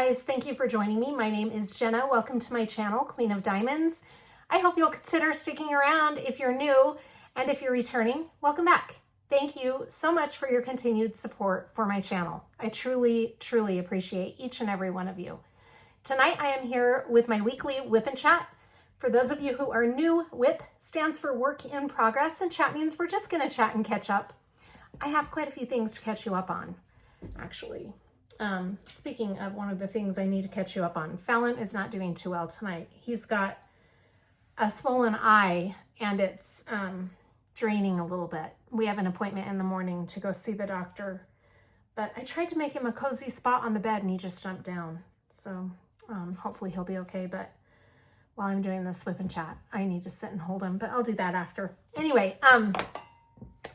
guys, thank you for joining me. My name is Jenna. Welcome to my channel, Queen of Diamonds. I hope you'll consider sticking around if you're new, and if you're returning, welcome back. Thank you so much for your continued support for my channel. I truly, truly appreciate each and every one of you. Tonight I am here with my weekly WIP and Chat. For those of you who are new, WIP stands for Work in Progress, and Chat means we're just gonna chat and catch up. I have quite a few things to catch you up on, actually. Speaking of one of the things I need to catch you up on, Fallon is not doing too well tonight. He's got a swollen eye and it's draining a little bit. We have an appointment in the morning to go see the doctor, but I tried to make him a cozy spot on the bed and he just jumped down. So hopefully he'll be okay. But while I'm doing this WIP and Chat, I need to sit and hold him, but I'll do that after. Anyway,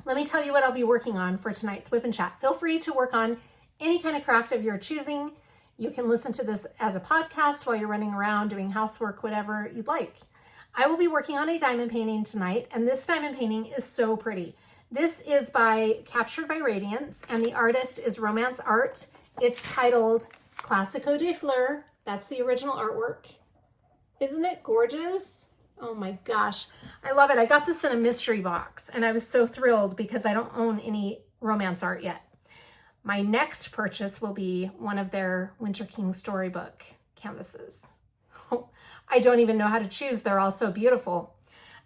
let me tell you what I'll be working on for tonight's WIP and Chat. Feel free to work on any kind of craft of your choosing. You can listen to this as a podcast while you're running around doing housework, whatever you'd like. I will be working on a diamond painting tonight, and this diamond painting is so pretty. This is Captured by Radiance, and the artist is Romance Art. It's titled Classico de Fleur. That's the original artwork. Isn't it gorgeous? Oh my gosh, I love it. I got this in a mystery box, and I was so thrilled because I don't own any Romance Art yet. My next purchase will be one of their Winter King storybook canvases. I don't even know how to choose. They're all so beautiful.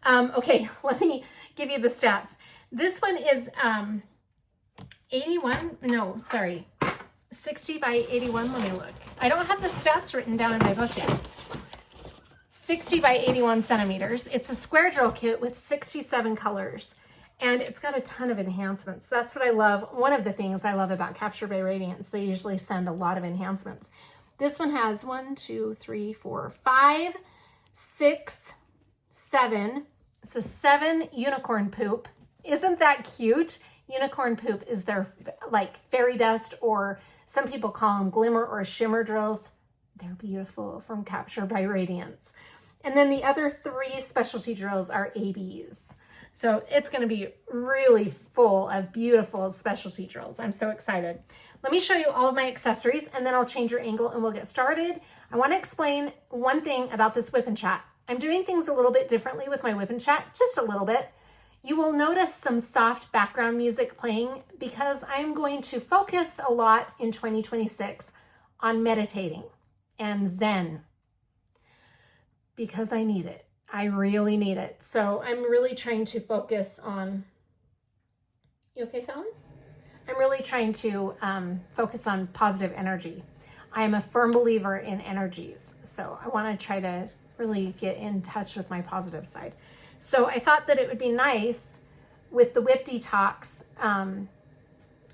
Okay, let me give you the stats. This one is 60 by 81. Let me look. I don't have the stats written down in my book yet. 60 by 81 centimeters. It's a square drill kit with 67 colors. And it's got a ton of enhancements. That's what I love. One of the things I love about Captured by Radiance, they usually send a lot of enhancements. This one has 1, 2, 3, 4, 5, 6, 7. So 7 unicorn poop. Isn't that cute? Unicorn poop is their like fairy dust, or some people call them glimmer or shimmer drills. They're beautiful, from Captured by Radiance. And then the other 3 specialty drills are ABs. So it's going to be really full of beautiful specialty drills. I'm so excited. Let me show you all of my accessories, and then I'll change your angle and we'll get started. I want to explain one thing about this WIP and Chat. I'm doing things a little bit differently with my WIP and Chat, just a little bit. You will notice some soft background music playing because I'm going to focus a lot in 2026 on meditating and Zen, because I need it. I really need it. So I'm really trying to focus on, you okay, Fallon? I'm really trying to focus on positive energy. I am a firm believer in energies. So I want to try to really get in touch with my positive side. So I thought that it would be nice with the WIP Detox.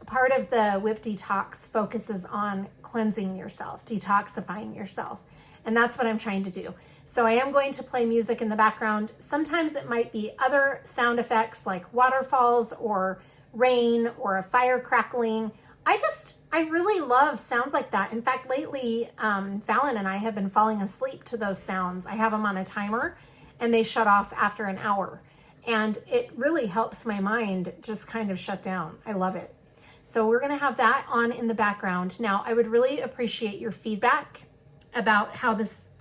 Part of the WIP Detox focuses on cleansing yourself, detoxifying yourself. And that's what I'm trying to do. So I am going to play music in the background. Sometimes it might be other sound effects like waterfalls or rain or a fire crackling. I really love sounds like that. In fact, lately, Fallon and I have been falling asleep to those sounds. I have them on a timer and they shut off after an hour. And it really helps my mind just kind of shut down. I love it. So we're gonna have that on in the background. Now, I would really appreciate your feedback about how this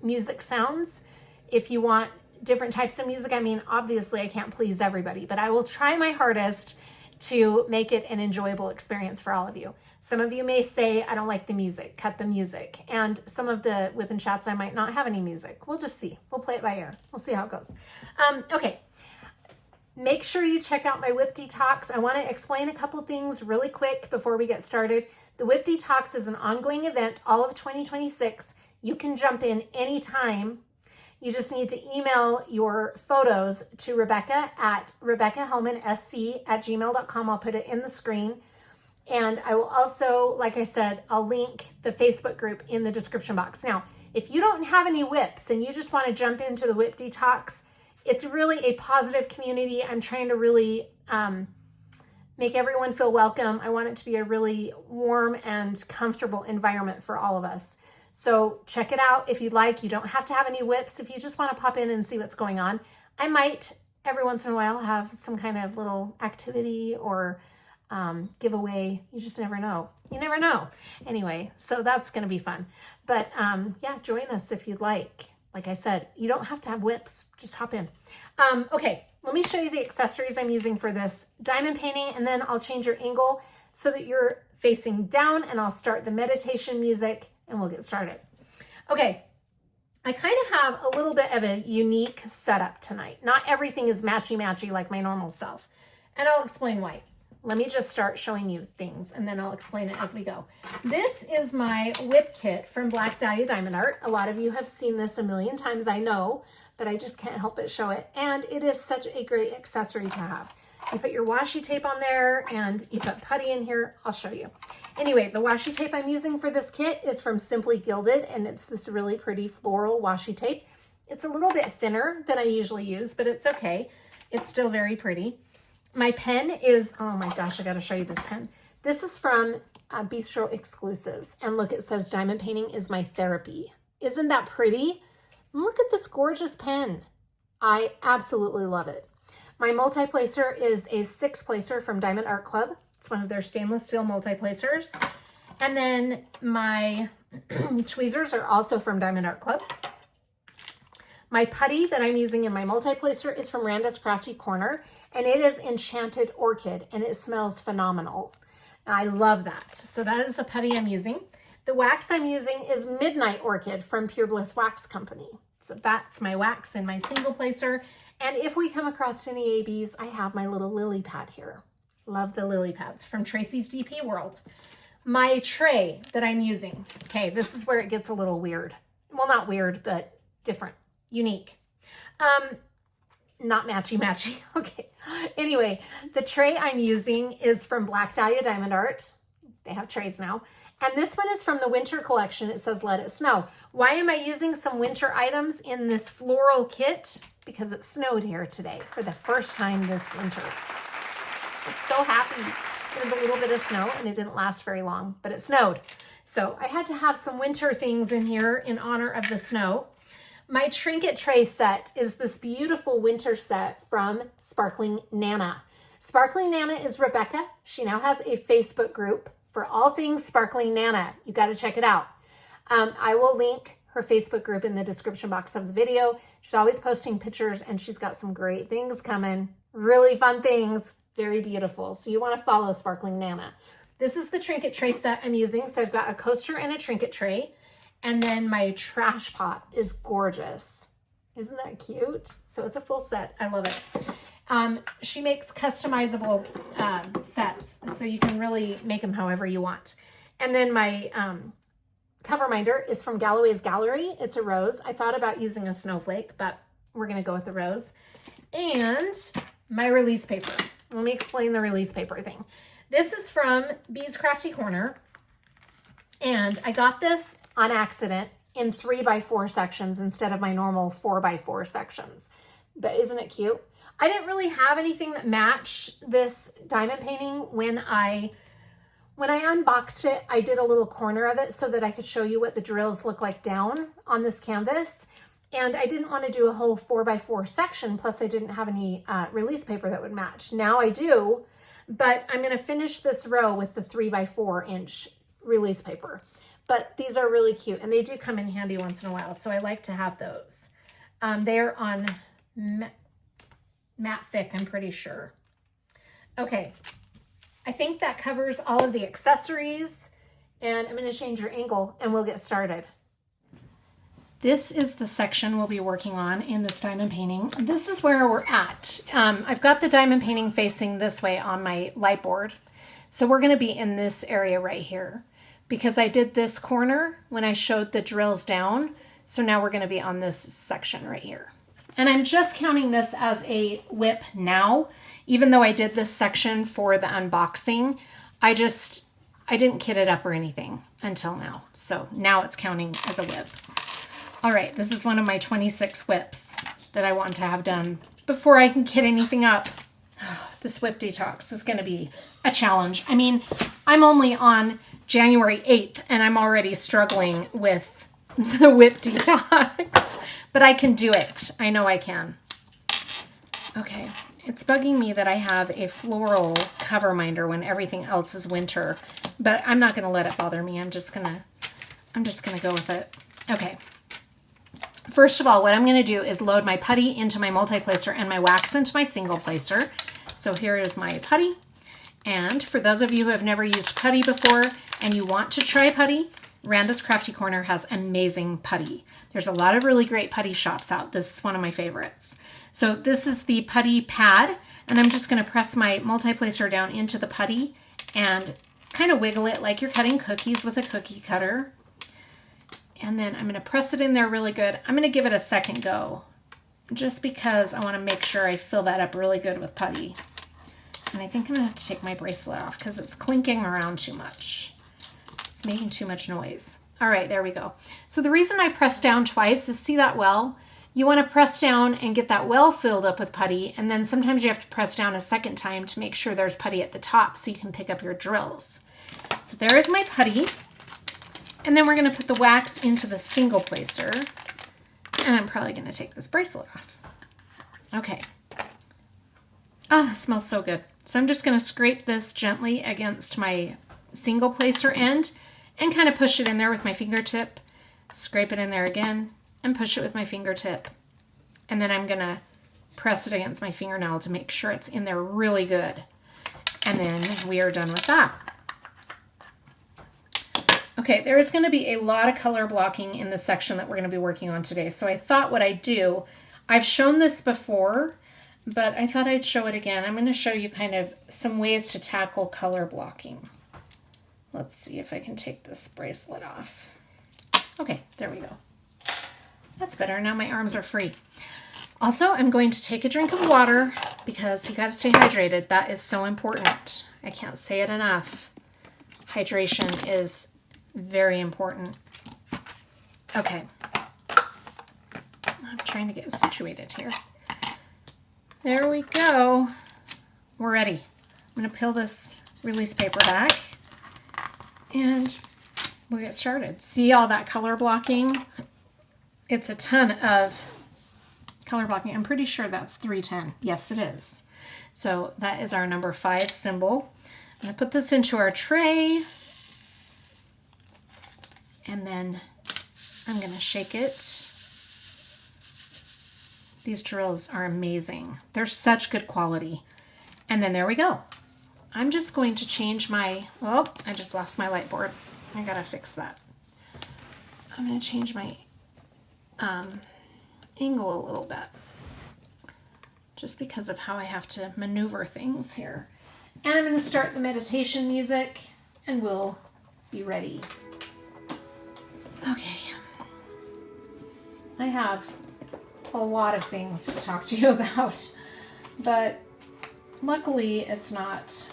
music sounds. If you want different types of music, I mean, obviously I can't please everybody, but I will try my hardest to make it an enjoyable experience for all of you. Some of you may say, I don't like the music, cut the music. And some of the WIP and Chats, I might not have any music. We'll just see. We'll play it by ear. We'll see how it goes. Okay. Make sure you check out my WIP Detox. I want to explain a couple things really quick before we get started. The WIP Detox is an ongoing event all of 2026. You can jump in anytime. You just need to email your photos to Rebecca at RebeccaHellmanSC@gmail.com. I'll put it in the screen. And I will also, like I said, I'll link the Facebook group in the description box. Now, if you don't have any WIPs and you just want to jump into the WIP Detox, it's really a positive community. I'm trying to really make everyone feel welcome. I want it to be a really warm and comfortable environment for all of us. So check it out if you'd like. You don't have to have any WIPs. If you just want to pop in and see what's going on, I might every once in a while have some kind of little activity or giveaway. You just never know. You never know. Anyway, so that's going to be fun. But yeah, join us if you'd like. Like I said, you don't have to have whips. Just hop in. Okay, let me show you the accessories I'm using for this diamond painting, and then I'll change your angle so that you're facing down, and I'll start the meditation music and we'll get started. Okay, I kind of have a little bit of a unique setup tonight. Not everything is matchy-matchy like my normal self, and I'll explain why. Let me just start showing you things and then I'll explain it as we go. This is my WIP kit from Black Dahlia Diamond Art. A lot of you have seen this a million times, I know, but I just can't help but show it. And it is such a great accessory to have. You put your washi tape on there and you put putty in here. I'll show you. Anyway, the washi tape I'm using for this kit is from Simply Gilded, and it's this really pretty floral washi tape. It's a little bit thinner than I usually use, but it's okay. It's still very pretty. My pen is, oh my gosh, I got to show you this pen. This is from Bistro Exclusives. And look, it says diamond painting is my therapy. Isn't that pretty? Look at this gorgeous pen. I absolutely love it. My multi-placer is a 6-placer from Diamond Art Club. It's one of their stainless steel multi-placers. And then my tweezers are also from Diamond Art Club. My putty that I'm using in my multi-placer is from Randa's Crafty Corner, and it is Enchanted Orchid, and it smells phenomenal. I love that. So that is the putty I'm using. The wax I'm using is Midnight Orchid from Pure Bliss Wax Company. So that's my wax in my single placer. And if we come across any ABs, I have my little lily pad here. Love the lily pads from Tracy's DP World. My tray that I'm using. Okay, this is where it gets a little weird. Well, not weird, but different, unique. Not matchy-matchy. Okay. Anyway, the tray I'm using is from Black Dahlia Diamond Art. They have trays now. And this one is from the winter collection. It says Let It Snow. Why am I using some winter items in this floral kit? Because it snowed here today for the first time this winter. I'm so happy. There was a little bit of snow and it didn't last very long, but it snowed. So I had to have some winter things in here in honor of the snow. My trinket tray set is this beautiful winter set from Sparkling Nana. Sparkling Nana is Rebecca. She now has a Facebook group for all things Sparkling Nana. You got to check it out. I will link her Facebook group in the description box of the video. She's always posting pictures and she's got some great things coming. Really fun things. Very beautiful. So you want to follow Sparkling Nana. This is the trinket tray set I'm using. So I've got a coaster and a trinket tray. And then my trash pot is gorgeous. Isn't that cute? So it's a full set. I love it. She makes customizable sets, so you can really make them however you want. And then my cover minder is from Galloways Gallery. It's a rose. I thought about using a snowflake, but we're going to go with the rose. And my release paper. Let me explain the release paper thing. This is from Bee's Crafty Corner. And I got this on accident in 3x4 sections instead of my normal 4x4 sections. But isn't it cute? I didn't really have anything that matched this diamond painting. When I unboxed it, I did a little corner of it so that I could show you what the drills look like down on this canvas. And I didn't want to do a whole 4x4 section. Plus I didn't have any release paper that would match. Now I do, but I'm going to finish this row with the 3x4 inch release paper. But these are really cute and they do come in handy once in a while. So I like to have those. They're on matte thick, I'm pretty sure. Okay, I think that covers all of the accessories, and I'm going to change your angle and we'll get started. This is the section we'll be working on in this diamond painting. This is where we're at. I've got the diamond painting facing this way on my light board. So we're going to be in this area right here because I did this corner when I showed the drills down. So now we're going to be on this section right here. And I'm just counting this as a WIP now, even though I did this section for the unboxing. I didn't kit it up or anything until now. So now it's counting as a WIP. All right, this is one of my 26 WIPs that I want to have done before I can kit anything up. This WIP detox is going to be a challenge. I mean, I'm only on January 8th and I'm already struggling with the WIP detox, but I can do it. I know I can. Okay, It's bugging me that I have a floral cover minder when everything else is winter, but I'm not going to let it bother me. I'm just going to go with it. Okay. First of all, what I'm going to do is load my putty into my multi-placer and my wax into my single placer. So here is my putty. And for those of you who have never used putty before and you want to try putty, Randa's Crafty Corner has amazing putty. There's a lot of really great putty shops out. This is one of my favorites. So this is the putty pad, and I'm just going to press my multi-placer down into the putty and kind of wiggle it like you're cutting cookies with a cookie cutter. And then I'm going to press it in there really good. I'm going to give it a second go just because I want to make sure I fill that up really good with putty. And I think I'm going to have to take my bracelet off because it's clinking around too much. It's making too much noise. All right, there we go. So the reason I press down twice is, see that well? You want to press down and get that well filled up with putty, and then sometimes you have to press down a second time to make sure there's putty at the top so you can pick up your drills. So there is my putty. And then we're going to put the wax into the single placer. And I'm probably going to take this bracelet off. Okay. Oh, that smells so good. So I'm just going to scrape this gently against my single placer end and kind of push it in there with my fingertip. Scrape it in there again and push it with my fingertip. And then I'm going to press it against my fingernail to make sure it's in there really good. And then we are done with that. Okay, there is going to be a lot of color blocking in the section that we're going to be working on today. So I thought what I'd do, I've shown this before, but I thought I'd show it again. I'm going to show you kind of some ways to tackle color blocking. Let's see if I can take this bracelet off. Okay, there we go. That's better. Now my arms are free. Also, I'm going to take a drink of water because you got to stay hydrated. That is so important. I can't say it enough. Hydration is very important. Okay. I'm trying to get situated here. There we go. We're ready. I'm going to peel this release paper back and we'll get started. See all that color blocking? It's a ton of color blocking. I'm pretty sure that's 310. Yes, it is. So that is our number 5 symbol. I'm going to put this into our tray. And then I'm going to shake it. These drills are amazing. They're such good quality. And then there we go. I'm just going to change my, oh, I just lost my light board. I got to fix that. I'm going to change my angle a little bit. Just because of how I have to maneuver things here. And I'm going to start the meditation music and we'll be ready. Okay, I have a lot of things to talk to you about, but luckily it's not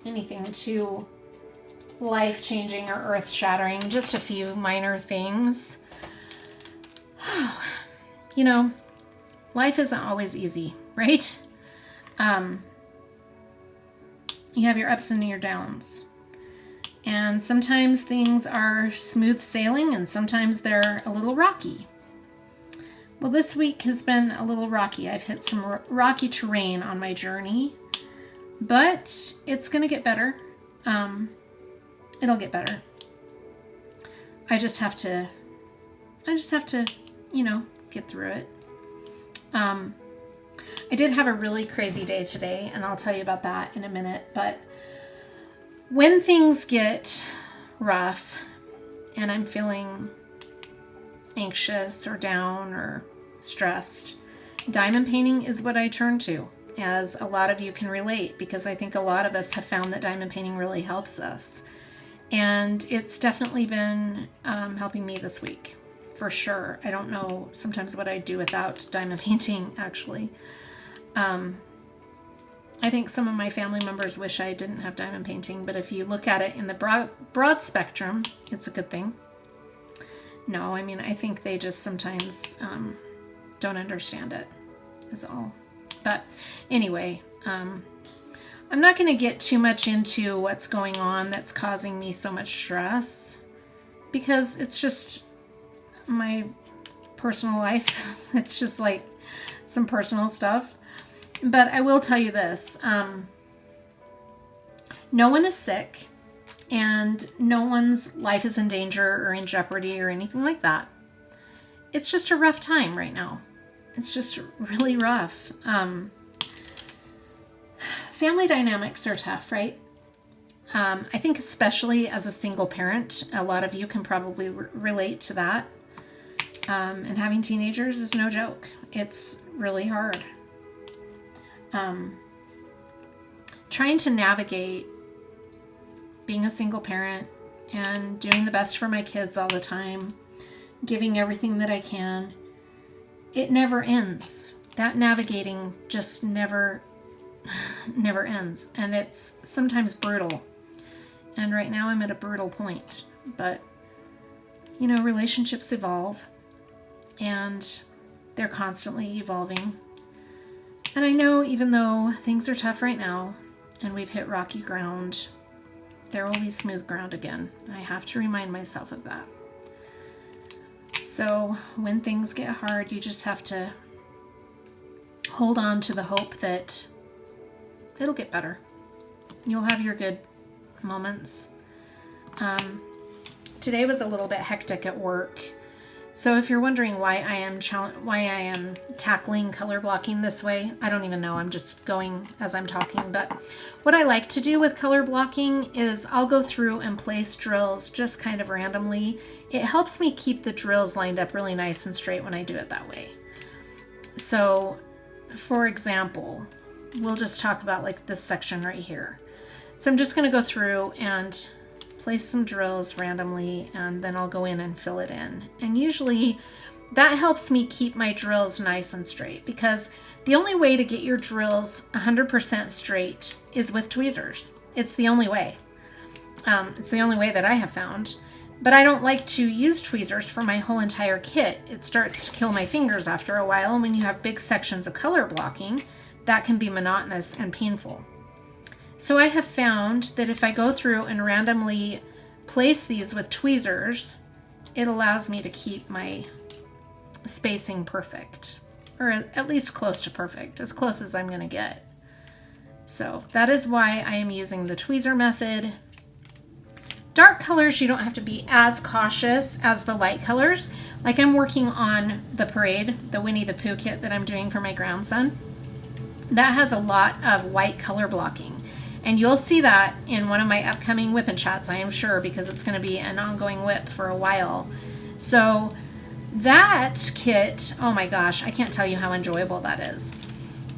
anything too life-changing or earth-shattering, just a few minor things. You know, life isn't always easy, right? You have your ups and your downs. And sometimes things are smooth sailing and sometimes they're a little rocky. Well, this week has been a little rocky. I've hit some rocky terrain on my journey, but it's going to get better. It'll get better. I just have to, you know, get through it. I did have a really crazy day today, and I'll tell you about that in a minute, but when things get rough and I'm feeling anxious or down or stressed, diamond painting is what I turn to, as a lot of you can relate, because I think a lot of us have found that diamond painting really helps us. And it's definitely been helping me this week, for sure. I don't know sometimes what I'd do without diamond painting, actually. I think some of my family members wish I didn't have diamond painting, but if you look at it in the broad spectrum, it's a good thing. No, I mean, I think they just sometimes don't understand it, is all. But anyway, I'm not going to get too much into what's going on that's causing me so much stress, because it's just my personal life. It's just like some personal stuff. But I will tell you this, no one is sick and no one's life is in danger or in jeopardy or anything like that. It's just a rough time right now. It's just really rough. Family dynamics are tough, right? I think especially as a single parent, a lot of you can probably relate to that. And having teenagers is no joke. It's really hard. Trying to navigate being a single parent and doing the best for my kids all the time, giving everything that I can, it never ends. That navigating just never ends. And it's sometimes brutal. And right now I'm at a brutal point. But, you know, relationships evolve. And they're constantly evolving. And I know even though things are tough right now and we've hit rocky ground, there will be smooth ground again. I have to remind myself of that. So when things get hard, you just have to hold on to the hope that it'll get better. You'll have your good moments. Today was a little bit hectic at work. So if you're wondering why I am tackling color blocking this way, I don't even know. I'm just going as I'm talking. But what I like to do with color blocking is I'll go through and place drills just kind of randomly. It helps me keep the drills lined up really nice and straight when I do it that way. So for example, we'll just talk about like this section right here. So I'm just going to go through and place some drills randomly, and then I'll go in and fill it in. And usually that helps me keep my drills nice and straight, because the only way to get your drills 100% straight is with tweezers. It's the only way. It's the only way that I have found. But I don't like to use tweezers for my whole entire kit. It starts to kill my fingers after a while, and when you have big sections of color blocking, that can be monotonous and painful. So I have found that if I go through and randomly place these with tweezers, it allows me to keep my spacing perfect, or at least close to perfect, as close as I'm going to get. So that is why I am using the tweezer method. Dark colors, you don't have to be as cautious as the light colors. Like I'm working on the Parade, the Winnie the Pooh kit that I'm doing for my grandson. That has a lot of white color blocking. And you'll see that in one of my upcoming WIP and Chats, I am sure, because it's going to be an ongoing WIP for a while. So that kit, oh my gosh, I can't tell you how enjoyable that is.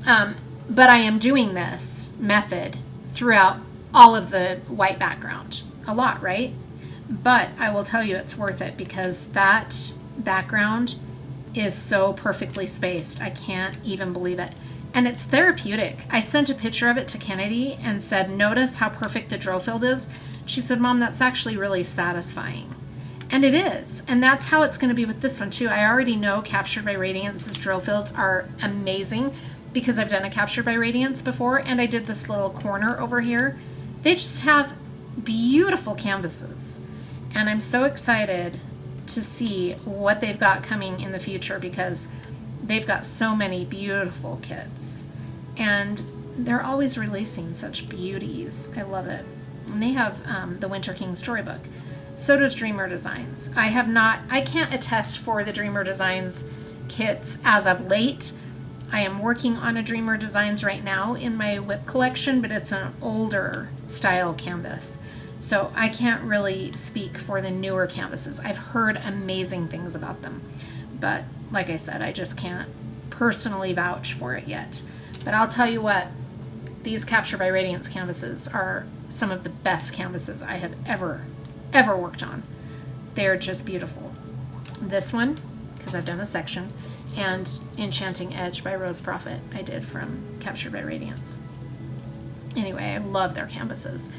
But I am doing this method throughout all of the white background. A lot, right? But I will tell you it's worth it, because that background is so perfectly spaced. I can't even believe it. And it's therapeutic. I sent a picture of it to Kennedy and said, notice how perfect the drill field is. She said, Mom, that's actually really satisfying. And it is. And that's how it's going to be with this one too. I already know Captured by Radiance's drill fields are amazing, because I've done a Captured by Radiance before, and I did this little corner over here. They just have beautiful canvases. And I'm so excited to see what they've got coming in the future, because they've got so many beautiful kits, and they're always releasing such beauties. I love it. And they have the Winter King storybook. So does Dreamer Designs. I can't attest for the Dreamer Designs kits as of late. I am working on a Dreamer Designs right now in my WIP collection, but it's an older style canvas. So I can't really speak for the newer canvases. I've heard amazing things about them, but like I said, I just can't personally vouch for it yet. But I'll tell you what, these Captured by Radiance canvases are some of the best canvases I have ever worked on. They're just beautiful. This one, because I've done a section, and Enchanting Edge by Rose Prophet I did from Captured by Radiance. Anyway, I love their canvases.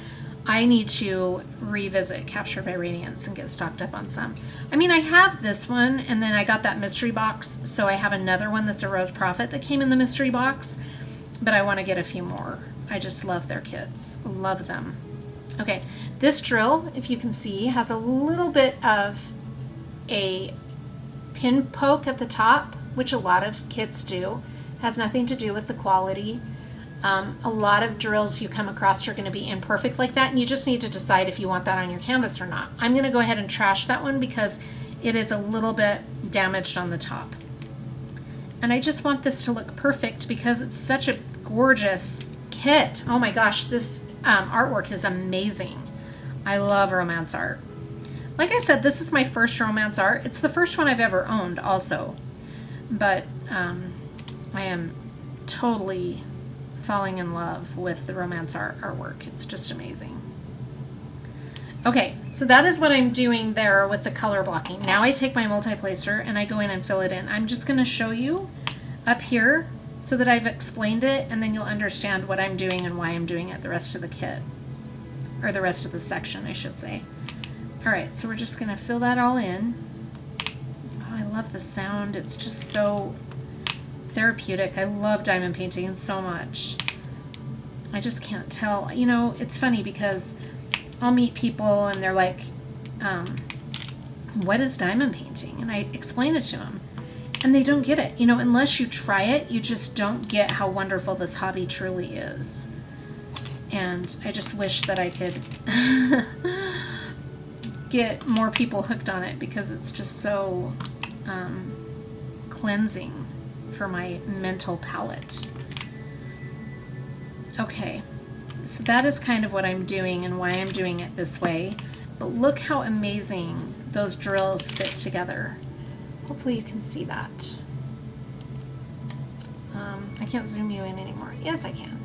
I need to revisit Captured by Radiance and get stocked up on some. I mean, I have this one, and then I got that mystery box, so I have another one that's a Rose Prophet that came in the mystery box, but I want to get a few more. I just love their kits. Love them. Okay, this drill, if you can see, has a little bit of a pin poke at the top, which a lot of kits do. It Has nothing to do with the quality. A lot of drills you come across are going to be imperfect like that, and you just need to decide if you want that on your canvas or not. I'm going to go ahead and trash that one because it is a little bit damaged on the top. And I just want this to look perfect because it's such a gorgeous kit. Oh my gosh, this artwork is amazing. I love romance art. Like I said, this is my first romance art. It's the first one I've ever owned also. But I am totally falling in love with the romance artwork. It's just amazing. Okay, so that is what I'm doing there with the color blocking. Now I take my multi-placer and I go in and fill it in. I'm just going to show you up here so that I've explained it, and then you'll understand what I'm doing and why I'm doing it the rest of the kit, or the rest of the section, I should say. All right, so we're just going to fill that all in. Oh, I love the sound. It's just so therapeutic. I love diamond painting so much. I just can't tell. You know, it's funny because I'll meet people and they're like, what is diamond painting? And I explain it to them and they don't get it. You know, unless you try it, you just don't get how wonderful this hobby truly is. And I just wish that I could get more people hooked on it because it's just so cleansing for my mental palate. Okay. So that is kind of what I'm doing and why I'm doing it this way. But look how amazing those drills fit together. Hopefully you can see that. I can't zoom you in anymore. Yes, I can.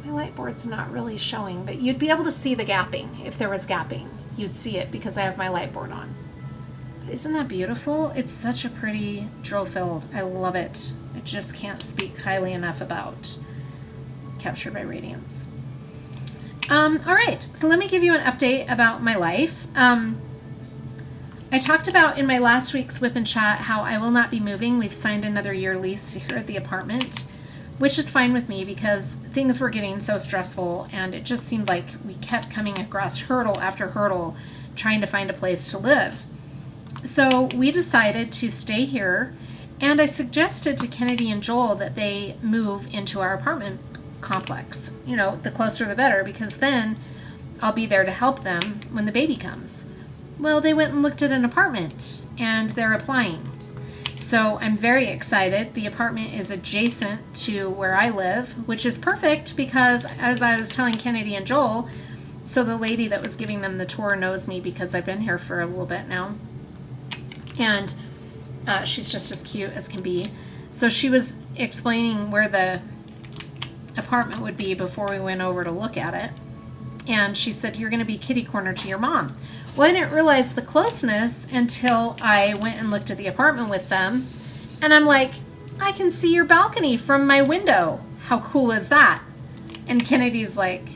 My light board's not really showing, but you'd be able to see the gapping. If there was gapping, you'd see it because I have my light board on. But isn't that beautiful? It's such a pretty drill filled. I love it. I just can't speak highly enough about Captured by Radiance. All right, so let me give you an update about my life. I talked about in my last week's WIP and Chat how I will not be moving. We've signed another year lease here at the apartment, which is fine with me because things were getting so stressful and it just seemed like we kept coming across hurdle after hurdle trying to find a place to live. So we decided to stay here, and I suggested to Kennedy and Joel that they move into our apartment complex. You know, the closer the better, because then I'll be there to help them when the baby comes. Well, they went and looked at an apartment and they're applying. So I'm very excited. The apartment is adjacent to where I live, which is perfect because, as I was telling Kennedy and Joel, so the lady that was giving them the tour knows me because I've been here for a little bit now. And she's just as cute as can be. So she was explaining where the apartment would be before we went over to look at it. And she said, you're going to be kitty corner to your mom. Well, I didn't realize the closeness until I went and looked at the apartment with them. And I'm like, I can see your balcony from my window. How cool is that? And Kennedy's like,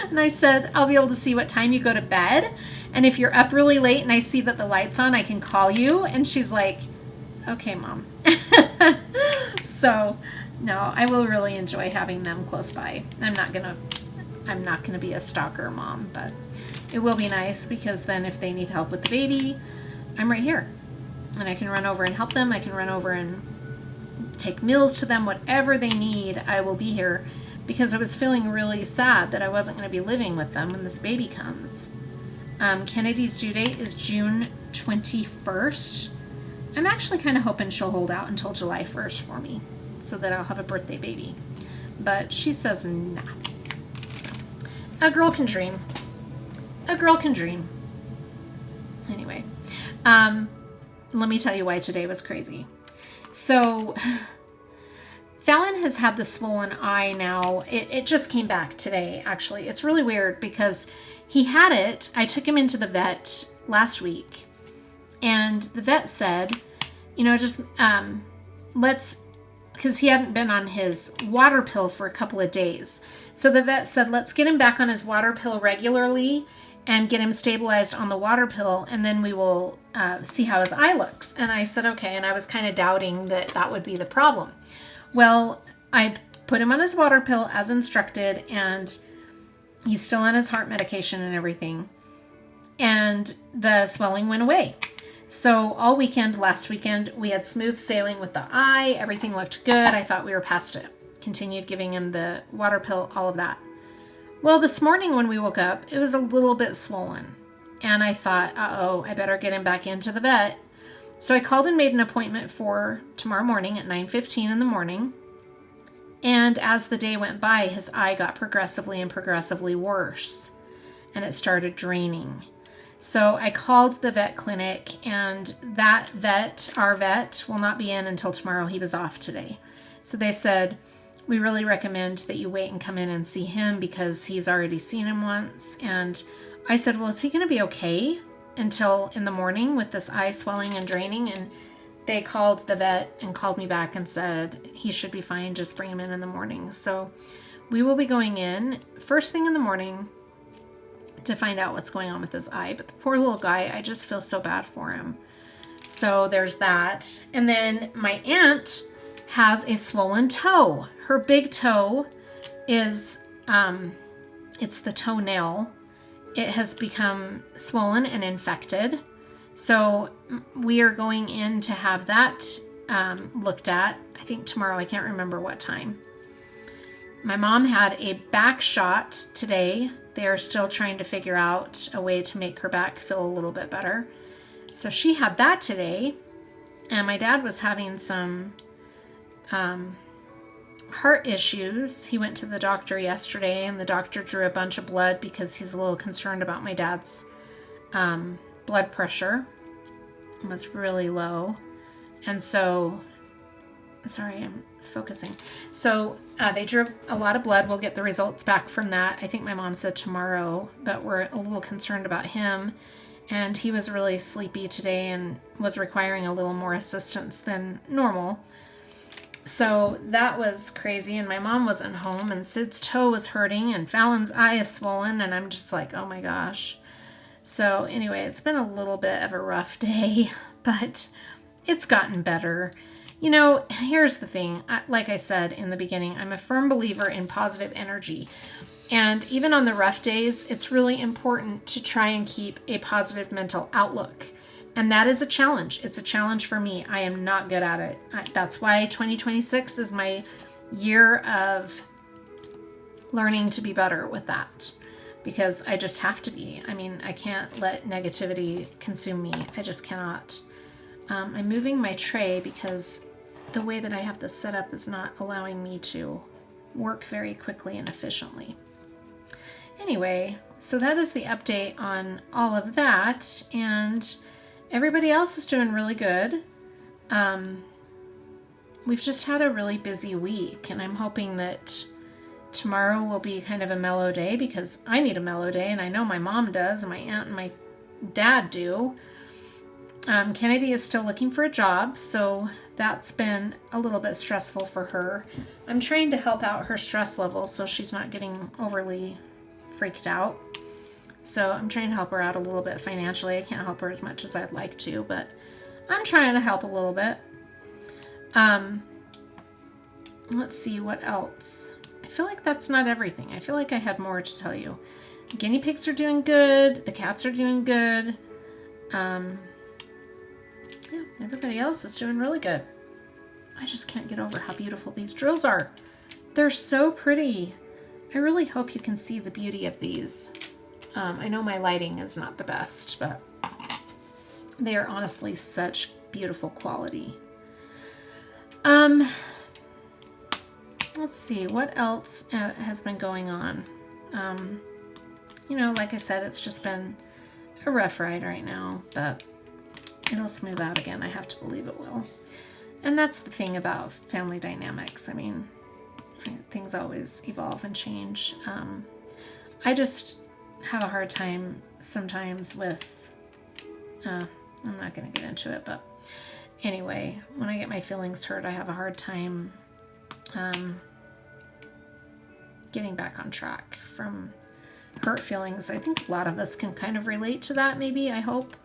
And I said, I'll be able to see what time you go to bed. And if you're up really late and I see that the light's on, I can call you. And she's like, okay, Mom. So, no, I will really enjoy having them close by. I'm not gonna be a stalker mom, but it will be nice because then if they need help with the baby, I'm right here. And I can run over and help them. I can run over and take meals to them, whatever they need, I will be here, because I was feeling really sad that I wasn't going to be living with them when this baby comes. Kennedy's due date is June 21st. I'm actually kind of hoping she'll hold out until July 1st for me so that I'll have a birthday baby. But she says nah. So, a girl can dream. A girl can dream. Anyway, let me tell you why today was crazy. So Fallon has had the swollen eye now. It just came back today, actually. It's really weird because he had it. I took him into the vet last week, and the vet said, you know, just because he hadn't been on his water pill for a couple of days. So the vet said, let's get him back on his water pill regularly and get him stabilized on the water pill, and then we will see how his eye looks. And I said, okay. And I was kind of doubting that that would be the problem. Well, I put him on his water pill as instructed, and he's still on his heart medication and everything. And the swelling went away. So all weekend, last weekend, we had smooth sailing with the eye. Everything looked good. I thought we were past it. Continued giving him the water pill, all of that. Well, this morning when we woke up, it was a little bit swollen. And I thought, uh-oh, I better get him back into the vet. So I called and made an appointment for tomorrow morning at 9:15 in the morning. And as the day went by, his eye got progressively worse. And it started draining. So I called the vet clinic, and that vet, our vet, will not be in until tomorrow. He was off today. So they said, we really recommend that you wait and come in and see him because he's already seen him once. And I said, well, is he going to be okay until in the morning with this eye swelling and draining? And they called the vet and called me back and said he should be fine. Just bring him in the morning. So we will be going in first thing in the morning to find out what's going on with his eye. But the poor little guy, I just feel so bad for him. So there's that. And then my aunt has a swollen toe. Her big toe is, it's the toenail. It has become swollen and infected. So we are going in to have that looked at. I think tomorrow, I can't remember what time. My mom had a back shot today. They are still trying to figure out a way to make her back feel a little bit better. So she had that today. And my dad was having some heart issues. He went to the doctor yesterday, and the doctor drew a bunch of blood because he's a little concerned about my dad's blood pressure. It was really low. And so, sorry, I'm focusing. So they drew a lot of blood. We'll get the results back from that. I think my mom said tomorrow, but we're a little concerned about him. And he was really sleepy today and was requiring a little more assistance than normal. So that was crazy. And my mom wasn't home, and Sid's toe was hurting, and Fallon's eye is swollen. And I'm just like, oh my gosh. So anyway, it's been a little bit of a rough day, but it's gotten better. You know, here's the thing. Like I said in the beginning, I'm a firm believer in positive energy. And even on the rough days, it's really important to try and keep a positive mental outlook. And that is a challenge. It's a challenge for me. I am not good at it. That's why 2026 is my year of learning to be better with that. Because I just have to be. I mean, I can't let negativity consume me. I just cannot. I'm moving my tray because the way that I have this set up is not allowing me to work very quickly and efficiently. Anyway, so that is the update on all of that, and everybody else is doing really good. We've just had a really busy week, and I'm hoping that tomorrow will be kind of a mellow day, because I need a mellow day, and I know my mom does, and my aunt and my dad do. Kennedy is still looking for a job, so that's been a little bit stressful for her. I'm trying to help out her stress level so she's not getting overly freaked out. So I'm trying to help her out a little bit financially. I can't help her as much as I'd like to, but I'm trying to help a little bit. Let's see what else. I feel like that's not everything. I feel like I had more to tell you. Guinea pigs are doing good. The cats are doing good. Yeah, everybody else is doing really good. I just can't get over how beautiful these drills are. They're so pretty. I really hope you can see the beauty of these. I know my lighting is not the best, but they are honestly such beautiful quality. Let's see, what else has been going on? You know, like I said, it's just been a rough ride right now, but it'll smooth out again. I have to believe it will. And that's the thing about family dynamics. I mean, things always evolve and change. I just have a hard time sometimes with, I'm not going to get into it, but anyway, when I get my feelings hurt, I have a hard time getting back on track from hurt feelings. I think a lot of us can kind of relate to that, maybe, I hope.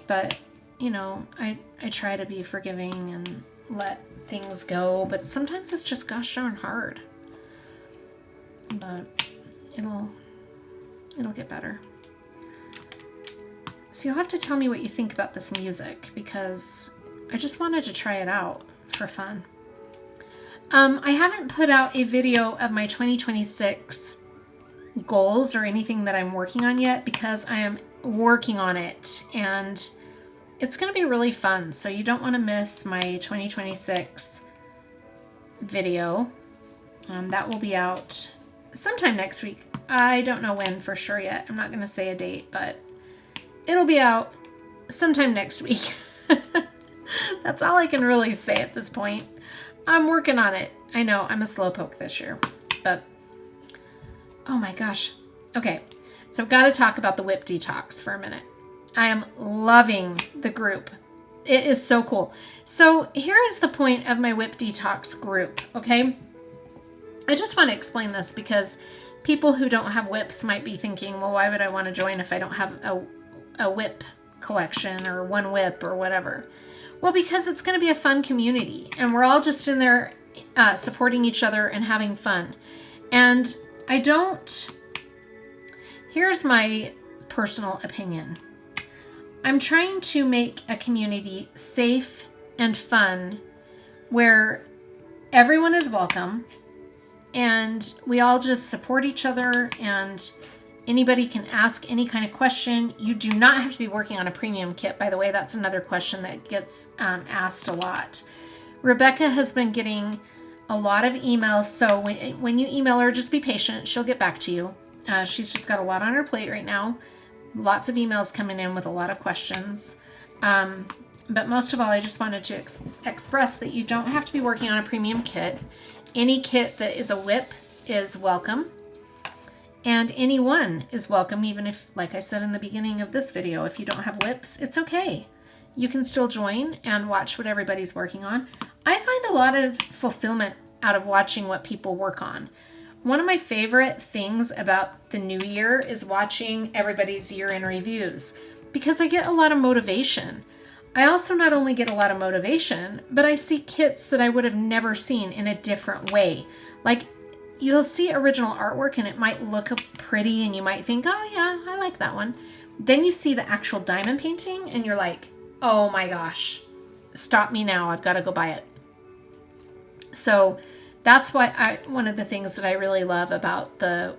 But, you know, I try to be forgiving and let things go, but sometimes it's just gosh darn hard. But it'll get better. So you'll have to tell me what you think about this music, because I just wanted to try it out for fun. I haven't put out a video of my 2026 goals or anything that I'm working on yet, because I am working on it and it's going to be really fun. So you don't want to miss my 2026 video. That will be out sometime next week. I don't know when for sure yet. I'm not going to say a date, but it'll be out sometime next week. That's all I can really say at this point. I'm working on it. I know I'm a slowpoke this year, but oh my gosh. Okay, so I've got to talk about the WIP Detox for a minute. I am loving the group. It is so cool. So here is the point of my WIP Detox group, okay? I just want to explain this because people who don't have WIPs might be thinking, well, why would I want to join if I don't have a WIP collection or one WIP or whatever? Well, because it's going to be a fun community and we're all just in there supporting each other and having fun. And here's my personal opinion. I'm trying to make a community safe and fun where everyone is welcome and we all just support each other and anybody can ask any kind of question. You do not have to be working on a premium kit, by the way. That's another question that gets asked a lot. Rebecca has been getting a lot of emails, so when you email her, just be patient. She'll get back to you. She's just got a lot on her plate right now. Lots of emails coming in with a lot of questions. But most of all, I just wanted to express that you don't have to be working on a premium kit. Any kit that is a WIP is welcome. And anyone is welcome, even if, like I said in the beginning of this video, if you don't have WIPs, it's okay. You can still join and watch what everybody's working on. I find a lot of fulfillment out of watching what people work on. One of my favorite things about the new year is watching everybody's year-end reviews, because I get a lot of motivation. I also not only get a lot of motivation, but I see kits that I would have never seen in a different way. Like, you'll see original artwork and it might look pretty and you might think, oh yeah, I like that one. Then you see the actual diamond painting and you're like, oh my gosh, stop me now, I've got to go buy it. So that's why one of the things that I really love about the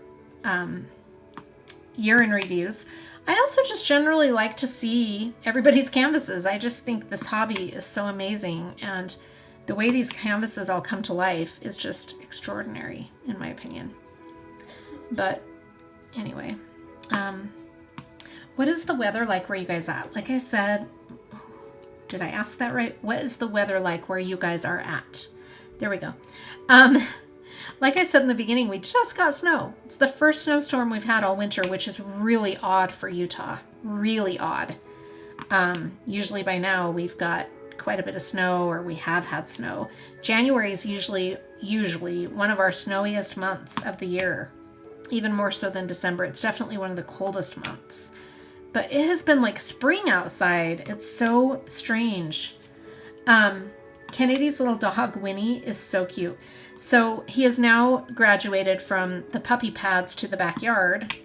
year-end reviews. I also just generally like to see everybody's canvases. I just think this hobby is so amazing, and the way these canvases all come to life is just extraordinary, in my opinion. But anyway, what is the weather like where you guys at? Like I said, did I ask that right? What is the weather like where you guys are at? There we go. Like I said in the beginning, we just got snow. It's the first snowstorm we've had all winter, which is really odd for Utah. Really odd. Usually by now we've got quite a bit of snow, or we have had snow. January is usually one of our snowiest months of the year, even more so than December. It's definitely one of the coldest months. But it has been like spring outside. It's so strange. Kennedy's little dog, Winnie, is so cute. So he has now graduated from the puppy pads to the backyard.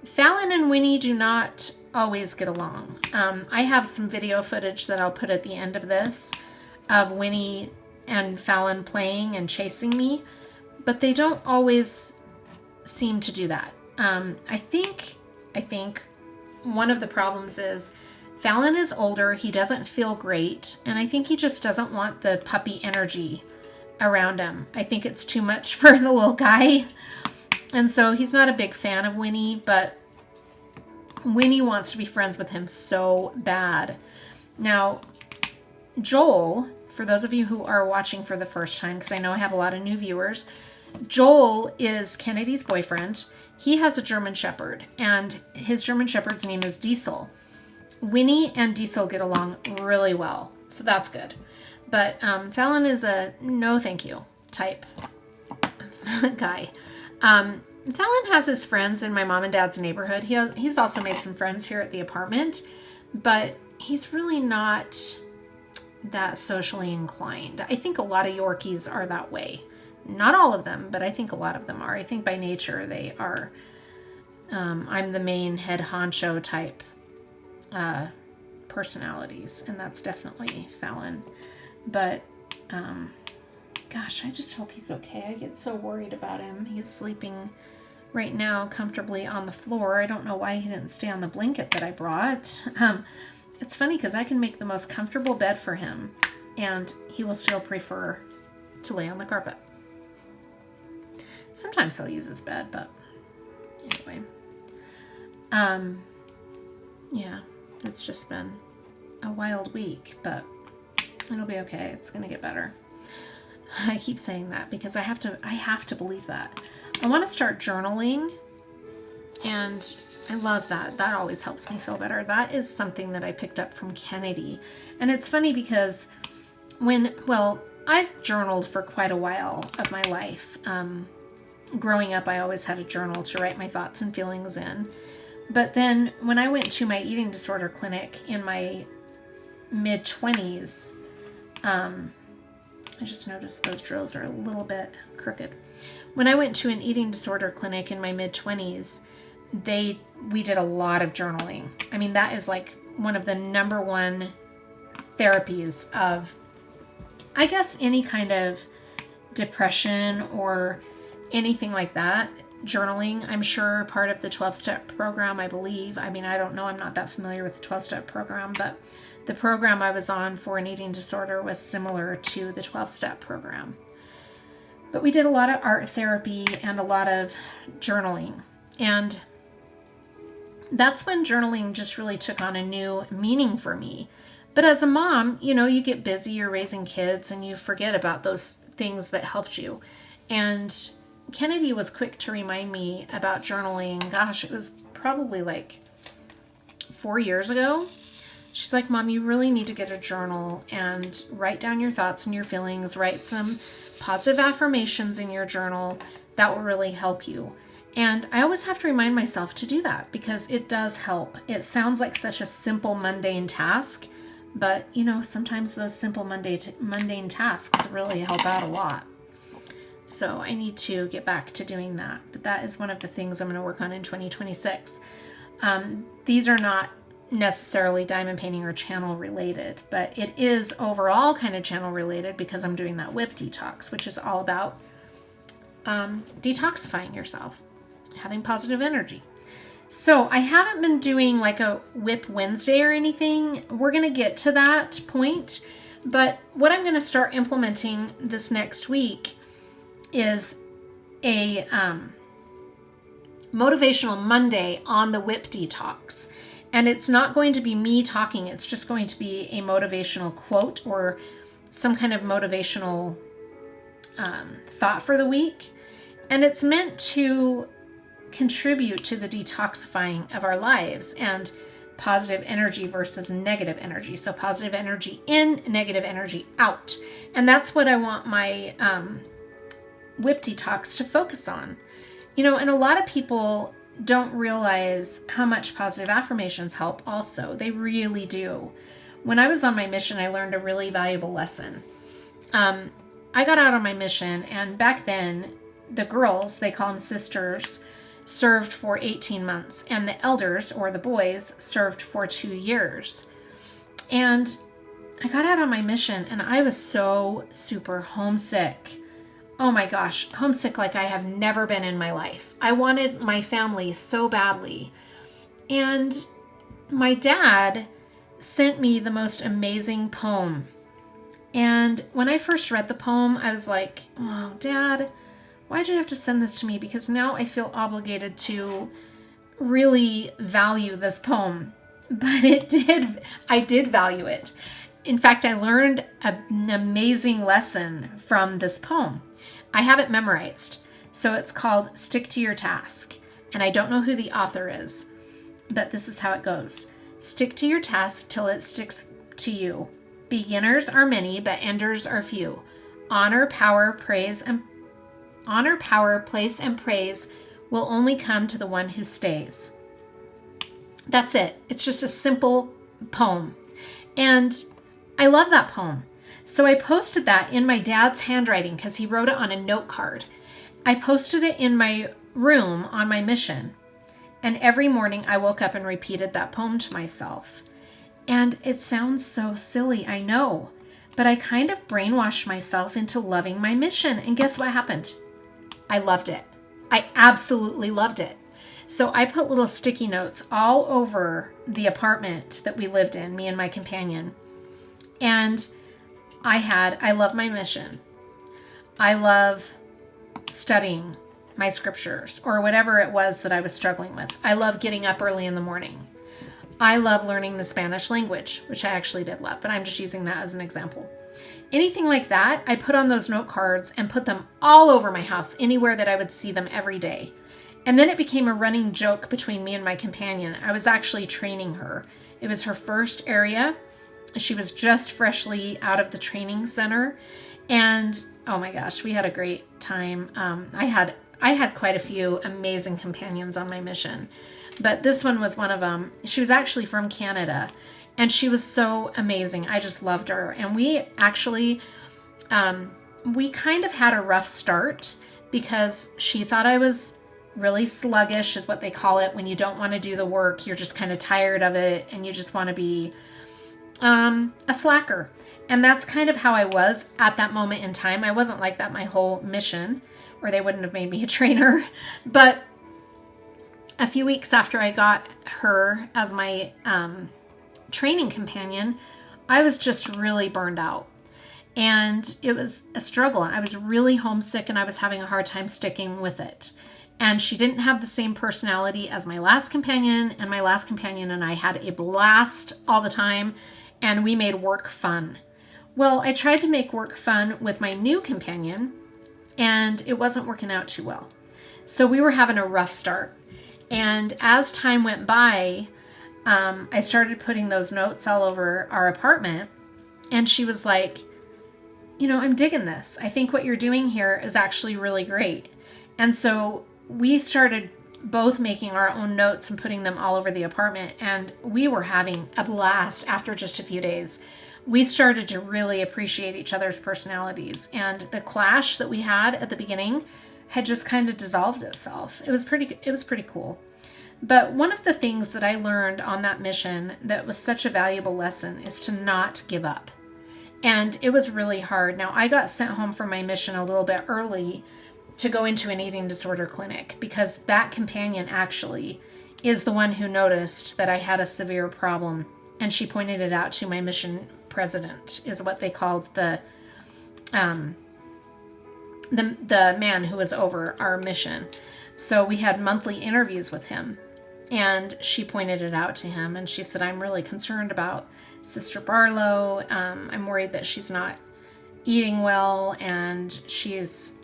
Fallon and Winnie do not always get along. I have some video footage that I'll put at the end of this of Winnie and Fallon playing and chasing me, but they don't always seem to do that. I think one of the problems is Fallon is older, he doesn't feel great, and I think he just doesn't want the puppy energy around him. I think it's too much for the little guy, and so he's not a big fan of Winnie, but Winnie wants to be friends with him so bad. Now, Joel, for those of you who are watching for the first time, because I know I have a lot of new viewers, Joel is Kennedy's boyfriend. He has a German Shepherd, and his German Shepherd's name is Diesel. Winnie and Diesel get along really well, so that's good. But Fallon is a no thank you type guy. Fallon has his friends in my mom and dad's neighborhood. He's also made some friends here at the apartment, but he's really not that socially inclined. I think a lot of Yorkies are that way. Not all of them, but I think a lot of them are. I think by nature they are. I'm the main head honcho type. personalities, and that's definitely Fallon. But gosh, I just hope he's okay. I get so worried about him. He's sleeping right now comfortably on the floor. I don't know why he didn't stay on the blanket that I brought. It's funny because I can make the most comfortable bed for him, and he will still prefer to lay on the carpet. Sometimes he'll use his bed, but anyway. Yeah, it's just been a wild week, but it'll be okay. It's going to get better. I keep saying that because I have to believe that. I want to start journaling, and I love that. That always helps me feel better. That is something that I picked up from Kennedy. And it's funny because I've journaled for quite a while of my life. Growing up, I always had a journal to write my thoughts and feelings in. But then when I went to my eating disorder clinic in my mid-20s, I just noticed those drills are a little bit crooked. When I went to an eating disorder clinic in my mid-20s, we did a lot of journaling. I mean, that is like one of the number one therapies of, I guess, any kind of depression or anything like that. Journaling, I'm sure, part of the 12-step program, I believe. I mean, I don't know. I'm not that familiar with the 12-step program, but the program I was on for an eating disorder was similar to the 12-step program. But we did a lot of art therapy and a lot of journaling. And that's when journaling just really took on a new meaning for me. But as a mom, you get busy, you're raising kids, and you forget about those things that helped you. And Kennedy was quick to remind me about journaling. Gosh, it was probably like 4 years ago. She's like, Mom, you really need to get a journal and write down your thoughts and your feelings. Write some positive affirmations in your journal. That will really help you. And I always have to remind myself to do that because it does help. It sounds like such a simple, mundane task, but sometimes those simple, mundane tasks really help out a lot. So I need to get back to doing that. But that is one of the things I'm going to work on in 2026. These are not necessarily diamond painting or channel related, but it is overall kind of channel related because I'm doing that WIP detox, which is all about detoxifying yourself, having positive energy. So I haven't been doing like a WIP Wednesday or anything. We're going to get to that point. But what I'm going to start implementing this next week is a motivational Monday on the WIP detox. And it's not going to be me talking. It's just going to be a motivational quote or some kind of motivational thought for the week. And it's meant to contribute to the detoxifying of our lives and positive energy versus negative energy. So positive energy in, negative energy out. And that's what I want my WIP detox to focus on. And a lot of people don't realize how much positive affirmations help also. They really do. When I was on my mission, I learned a really valuable lesson. I got out on my mission, and back then, the girls, they call them sisters, served for 18 months, and the elders, or the boys, served for 2 years. And I got out on my mission, and I was so super homesick. Oh my gosh, homesick like I have never been in my life. I wanted my family so badly. And my dad sent me the most amazing poem. And when I first read the poem, I was like, oh, Dad, why'd you have to send this to me? Because now I feel obligated to really value this poem. But I did value it. In fact, I learned an amazing lesson from this poem. I have it memorized. So it's called Stick to Your Task. And I don't know who the author is, but this is how it goes. Stick to your task till it sticks to you. Beginners are many, but enders are few. Honor, power, place, and praise will only come to the one who stays. That's it. It's just a simple poem. And I love that poem. So I posted that in my dad's handwriting because he wrote it on a note card. I posted it in my room on my mission. And every morning I woke up and repeated that poem to myself. And it sounds so silly, I know, but I kind of brainwashed myself into loving my mission. And guess what happened? I loved it. I absolutely loved it. So I put little sticky notes all over the apartment that we lived in, me and my companion. And I love my mission. I love studying my scriptures or whatever it was that I was struggling with. I love getting up early in the morning. I love learning the Spanish language, which I actually did love, but I'm just using that as an example. Anything like that, I put on those note cards and put them all over my house, anywhere that I would see them every day. And then it became a running joke between me and my companion. I was actually training her. It was her first area. She was just freshly out of the training center. And oh my gosh, we had a great time. I had quite a few amazing companions on my mission, but this one was one of them. She was actually from Canada, and she was so amazing. I just loved her. And we actually, we kind of had a rough start because she thought I was really sluggish, is what they call it, when you don't want to do the work. You're just kind of tired of it and you just want to be a slacker. And that's kind of how I was at that moment in time. I wasn't like that my whole mission, or they wouldn't have made me a trainer. But a few weeks after I got her as my training companion, I was just really burned out. And it was a struggle. I was really homesick and I was having a hard time sticking with it. And she didn't have the same personality as my last companion, and my last companion and I had a blast all the time, and we made work fun. Well, I tried to make work fun with my new companion, and it wasn't working out too well. So we were having a rough start. And as time went by, I started putting those notes all over our apartment, and she was like, you know, I'm digging this. I think what you're doing here is actually really great. And so we started both making our own notes and putting them all over the apartment, and we were having a blast after just a few days. We started to really appreciate each other's personalities, and the clash that we had at the beginning had just kind of dissolved itself. It was pretty cool. But one of the things that I learned on that mission that was such a valuable lesson is to not give up. And it was really hard. Now, I got sent home from my mission a little bit early to go into an eating disorder clinic, because that companion actually is the one who noticed that I had a severe problem, and she pointed it out to my mission president, is what they called the man who was over our mission. So we had monthly interviews with him, and she pointed it out to him, and she said, I'm really concerned about Sister Barlow. I'm worried that she's not eating well, and she's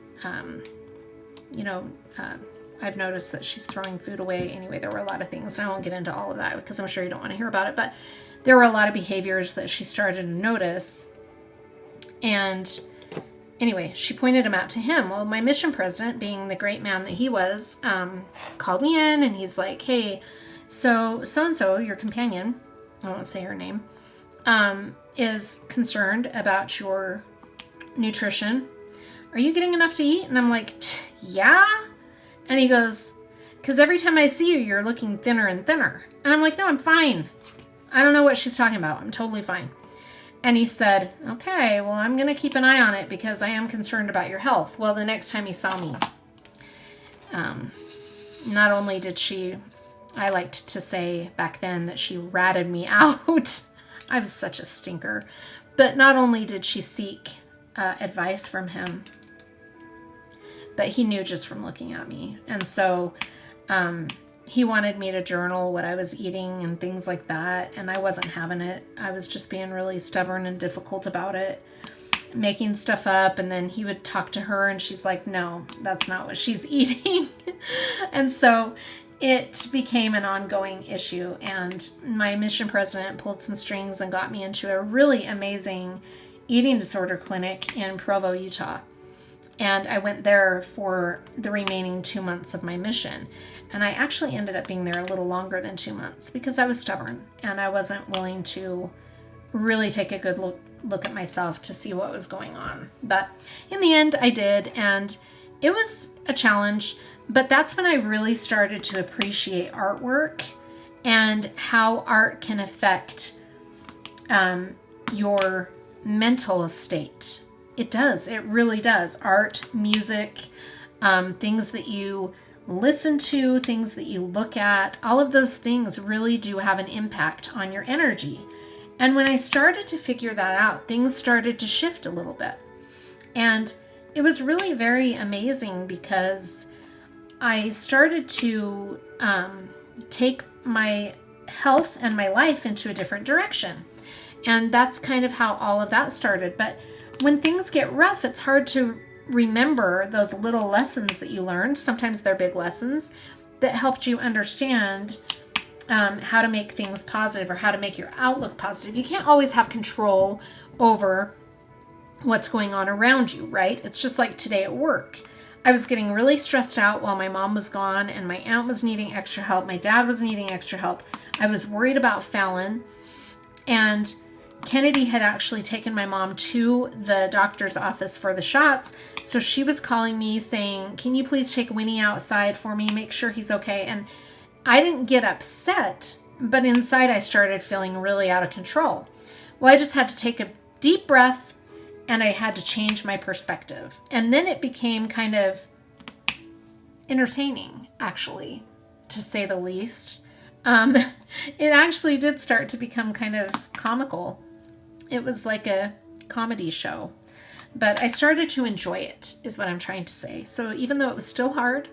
I've noticed that she's throwing food away. Anyway, there were a lot of things. And I won't get into all of that because I'm sure you don't want to hear about it. But there were a lot of behaviors that she started to notice. And anyway, she pointed them out to him. Well, my mission president, being the great man that he was, called me in, and he's like, hey, so-and-so, your companion, I won't say her name, is concerned about your nutrition. Are you getting enough to eat? And I'm like, yeah. And he goes, because every time I see you, you're looking thinner and thinner. And I'm like, no, I'm fine. I don't know what she's talking about. I'm totally fine. And he said, okay, well, I'm going to keep an eye on it because I am concerned about your health. Well, the next time he saw me, not only did she, I liked to say back then that she ratted me out. I was such a stinker. But not only did she seek advice from him, but he knew just from looking at me. And so he wanted me to journal what I was eating and things like that. And I wasn't having it. I was just being really stubborn and difficult about it, making stuff up. And then he would talk to her and she's like, no, that's not what she's eating. And so it became an ongoing issue. And my mission president pulled some strings and got me into a really amazing eating disorder clinic in Provo, Utah. And I went there for the remaining 2 months of my mission. And I actually ended up being there a little longer than 2 months because I was stubborn and I wasn't willing to really take a good look at myself to see what was going on. But in the end, I did. And it was a challenge, But that's when I really started to appreciate artwork and how art can affect your mental state. It does. It really does. Art, music, things that you listen to, things that you look at, all of those things really do have an impact on your energy. And when I started to figure that out, things started to shift a little bit. And it was really very amazing because I started to take my health and my life into a different direction. And that's kind of how all of that started. But when things get rough, it's hard to remember those little lessons that you learned. Sometimes they're big lessons that helped you understand how to make things positive or how to make your outlook positive. You can't always have control over what's going on around you, right? It's just like today at work. I was getting really stressed out while my mom was gone and my aunt was needing extra help. My dad was needing extra help. I was worried about Fallon, and Kennedy had actually taken my mom to the doctor's office for the shots. So she was calling me saying, can you please take Winnie outside for me, make sure he's okay? And I didn't get upset, but inside I started feeling really out of control. Well, I just had to take a deep breath and I had to change my perspective. And then it became kind of entertaining, actually, to say the least. It actually did start to become kind of comical. It was like a comedy show, but I started to enjoy it, is what I'm trying to say. So even though it was still hard,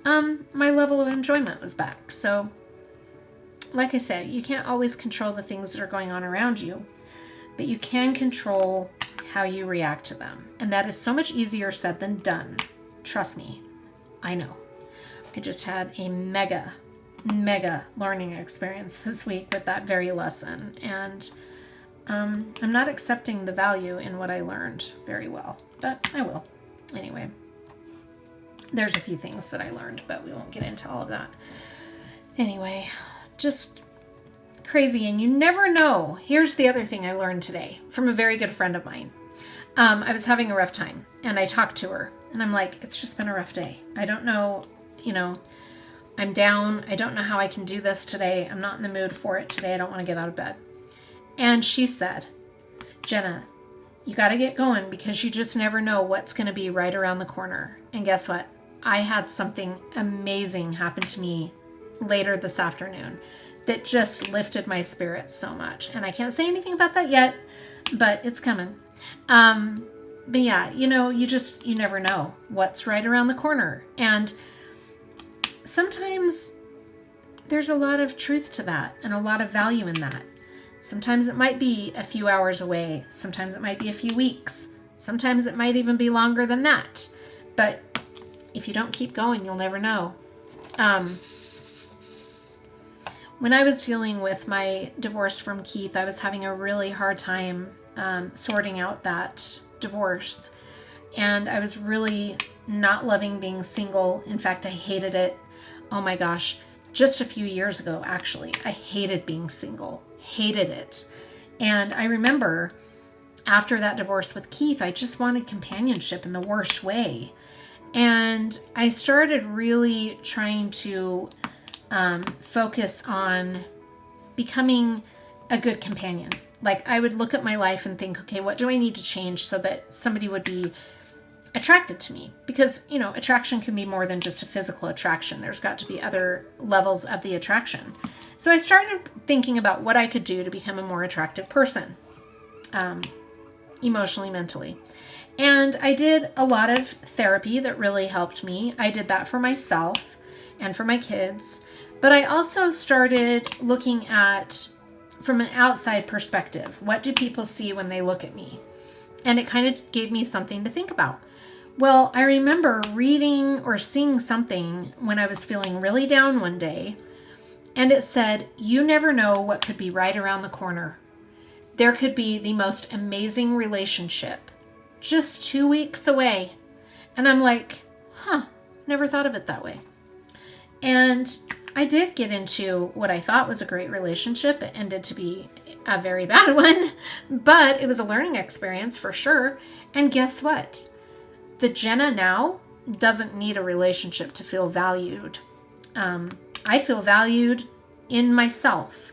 my level of enjoyment was back. So like I said, you can't always control the things that are going on around you, but you can control how you react to them. And that is so much easier said than done. Trust me, I know. I just had a mega learning experience this week with that very lesson. And I'm not accepting the value in what I learned very well, but I will. Anyway, there's a few things that I learned, but we won't get into all of that. Anyway, just crazy. And you never know. Here's the other thing I learned today from a very good friend of mine. I was having a rough time and I talked to her and I'm like, it's just been a rough day. I don't know, I'm down. I don't know how I can do this today. I'm not in the mood for it today. I don't want to get out of bed. And she said, Jenna, you got to get going because you just never know what's going to be right around the corner. And guess what? I had something amazing happen to me later this afternoon that just lifted my spirits so much. And I can't say anything about that yet, but it's coming. But yeah, you never know what's right around the corner. And sometimes there's a lot of truth to that and a lot of value in that. Sometimes it might be a few hours away. Sometimes it might be a few weeks. Sometimes it might even be longer than that. But if you don't keep going, you'll never know. When I was dealing with my divorce from Keith, I was having a really hard time sorting out that divorce. And I was really not loving being single. In fact, I hated it. Oh my gosh. Just a few years ago, actually, I hated being single. Hated it. And I remember after that divorce with Keith, I just wanted companionship in the worst way. And I started really trying to focus on becoming a good companion. Like I would look at my life and think, okay, what do I need to change so that somebody would be attracted to me? Because, attraction can be more than just a physical attraction. There's got to be other levels of the attraction. So I started thinking about what I could do to become a more attractive person, emotionally, mentally. And I did a lot of therapy that really helped me. I did that for myself and for my kids. But I also started looking at, from an outside perspective, what do people see when they look at me? And it kind of gave me something to think about. Well, I remember reading or seeing something when I was feeling really down one day, and it said, you never know what could be right around the corner. There could be the most amazing relationship just 2 weeks away. And I'm like, never thought of it that way. And I did get into what I thought was a great relationship. It ended to be a very bad one, but it was a learning experience for sure. And guess what? The Jenna now doesn't need a relationship to feel valued. I feel valued in myself,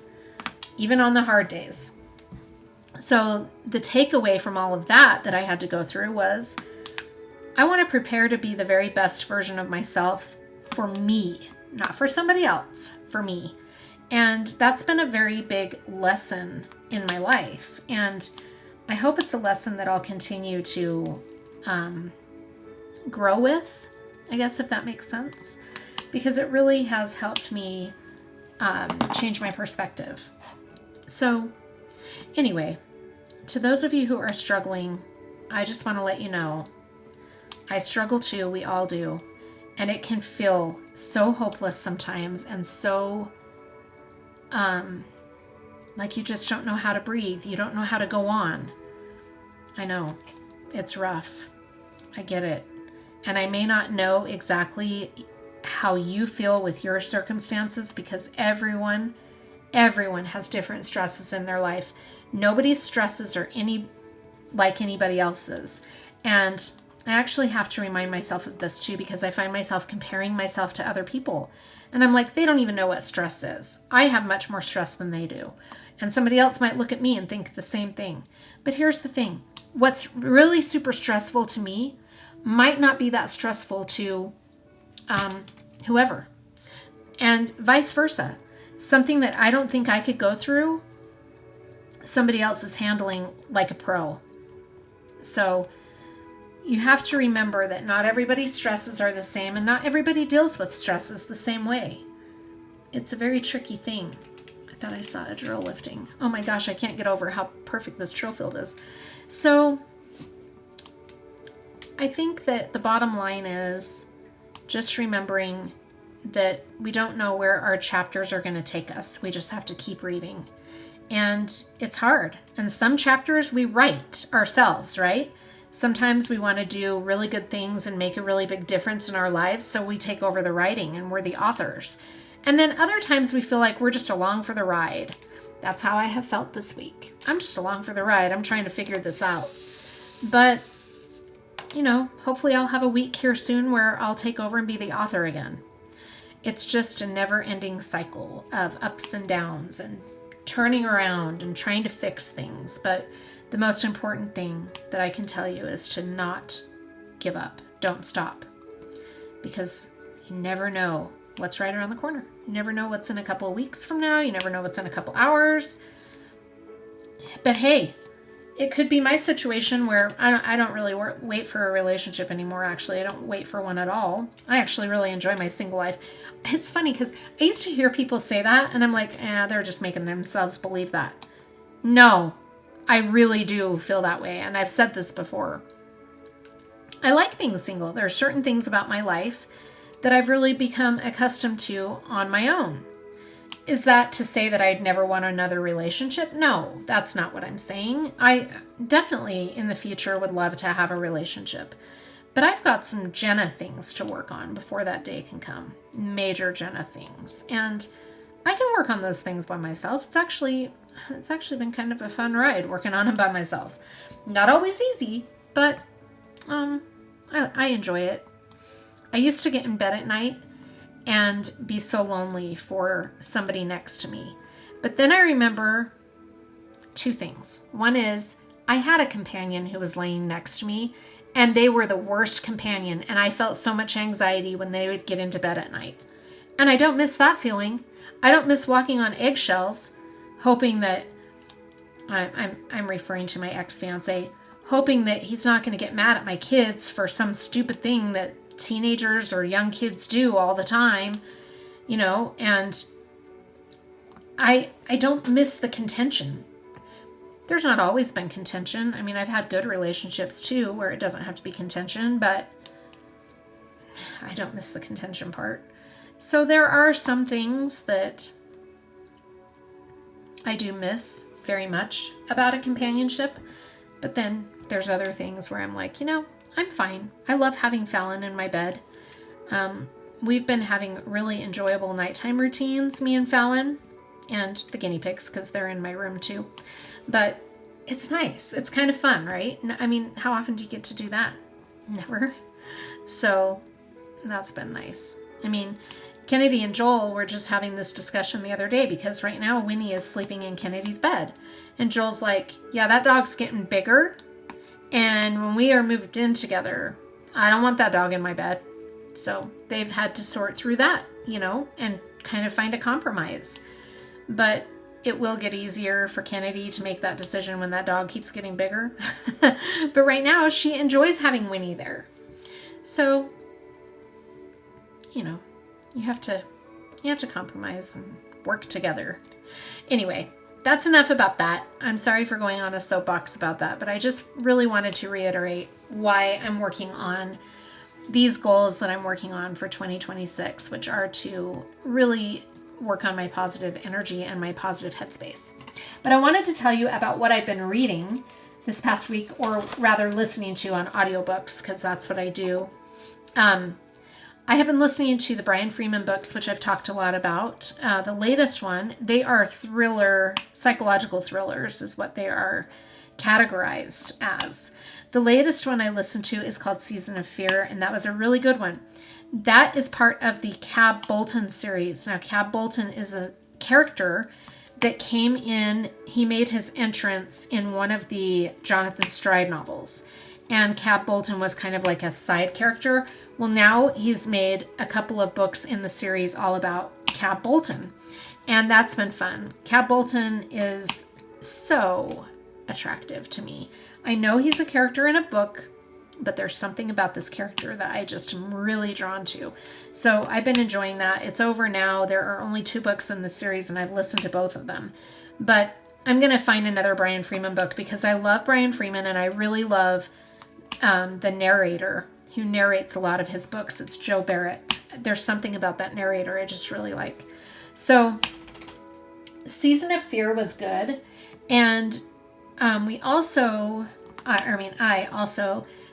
even on the hard days. So the takeaway from all of that I had to go through was, I want to prepare to be the very best version of myself for me, not for somebody else, for me. And that's been a very big lesson in my life. And I hope it's a lesson that I'll continue to grow with, I guess, if that makes sense, because it really has helped me change my perspective. So anyway, to those of you who are struggling, I just want to let you know, I struggle too, we all do, and it can feel so hopeless sometimes, and so like you just don't know how to breathe, you don't know how to go on. I know, it's rough, I get it, and I may not know exactly how you feel with your circumstances, because everyone has different stresses in their life. Nobody's stresses are like anybody else's. And I actually have to remind myself of this too, because I find myself comparing myself to other people. And I'm like, they don't even know what stress is. I have much more stress than they do. And somebody else might look at me and think the same thing. But here's the thing. What's really super stressful to me might not be that stressful to whoever. And vice versa. Something that I don't think I could go through, somebody else is handling like a pro. So you have to remember that not everybody's stresses are the same, and not everybody deals with stresses the same way. It's a very tricky thing. I thought I saw a drill lifting. Oh my gosh, I can't get over how perfect this drill field is. So I think that the bottom line is just remembering that we don't know where our chapters are going to take us. We just have to keep reading. And it's hard. And some chapters we write ourselves, right? Sometimes we want to do really good things and make a really big difference in our lives, so we take over the writing and we're the authors. And then other times we feel like we're just along for the ride. That's how I have felt this week. I'm just along for the ride. I'm trying to figure this out. But, you know, hopefully I'll have a week here soon where I'll take over and be the author again. It's just a never-ending cycle of ups and downs and turning around and trying to fix things. But the most important thing that I can tell you is to not give up. Don't stop. Because you never know what's right around the corner. You never know what's in a couple of weeks from now. You never know what's in a couple hours. But hey, it could be my situation where I don't really wait for a relationship anymore, actually. I don't wait for one at all. I actually really enjoy my single life. It's funny because I used to hear people say that, and I'm like, they're just making themselves believe that. No, I really do feel that way, and I've said this before. I like being single. There are certain things about my life that I've really become accustomed to on my own. Is that to say that I'd never want another relationship? No, that's not what I'm saying. I definitely in the future would love to have a relationship. But I've got some Jenna things to work on before that day can come. Major Jenna things. And I can work on those things by myself. It's actually been kind of a fun ride working on them by myself. Not always easy, but I enjoy it. I used to get in bed at night and be so lonely for somebody next to me. But then I remember two things. One is I had a companion who was laying next to me, and they were the worst companion, and I felt so much anxiety when they would get into bed at night. And I don't miss that feeling. I don't miss walking on eggshells, hoping that I'm referring to my ex-fiance, hoping that he's not going to get mad at my kids for some stupid thing that teenagers or young kids do all the time, you know, and I don't miss the contention. There's not always been contention. I mean, I've had good relationships too where it doesn't have to be contention, but I don't miss the contention part. So there are some things that I do miss very much about a companionship, but then there's other things where I'm like, you know, I'm fine. I love having Fallon in my bed. We've been having really enjoyable nighttime routines, me and Fallon, and the guinea pigs, because they're in my room too. But it's nice. It's kind of fun, right? I mean, how often do you get to do that? Never. So that's been nice. I mean, Kennedy and Joel were just having this discussion the other day because right now Winnie is sleeping in Kennedy's bed. And Joel's like, yeah, that dog's getting bigger. And when we are moved in together, I don't want that dog in my bed. So they've had to sort through that, you know, and kind of find a compromise. But it will get easier for Kennedy to make that decision when that dog keeps getting bigger. But right now she enjoys having Winnie there. So, you know, you have to compromise and work together. Anyway, that's enough about that. I'm sorry for going on a soapbox about that, but I just really wanted to reiterate why I'm working on these goals that I'm working on for 2026, which are to really work on my positive energy and my positive headspace. But I wanted to tell you about what I've been reading this past week, or rather listening to on audiobooks, because that's what I do. I have been listening to the Brian Freeman books, which I've talked a lot about. The latest one, they are psychological thrillers is what they are categorized as. The latest one I listened to is called Season of Fear, and that was a really good one. That is part of the Cab Bolton series. Now, Cab Bolton is a character that came in, he made his entrance in one of the Jonathan Stride novels. And Cab Bolton was kind of like a side character. Well, now he's made a couple of books in the series all about Cab Bolton. And that's been fun. Cab Bolton is so attractive to me. I know he's a character in a book, but there's something about this character that I just am really drawn to. So I've been enjoying that. It's over now. There are only 2 books in the series, and I've listened to both of them. But I'm going to find another Brian Freeman book because I love Brian Freeman, and I really love the narrator who narrates a lot of his books. It's Joe Barrett. There's something about that narrator I just really like. So Season of Fear was good. And I also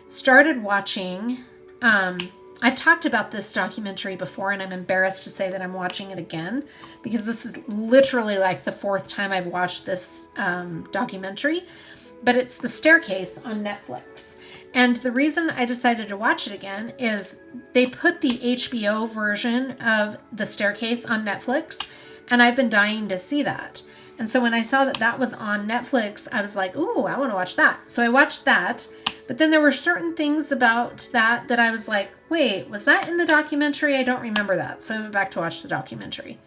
started watching, I've talked about this documentary before, and I'm embarrassed to say that I'm watching it again because this is literally like the 4th time I've watched this documentary, but it's The Staircase on Netflix. And the reason I decided to watch it again is they put the HBO version of The Staircase on Netflix, and I've been dying to see that. And so when I saw that that was on Netflix, I was like, ooh, I want to watch that. So I watched that. But then there were certain things about that I was like, wait, was that in the documentary? I don't remember that. So I went back to watch the documentary.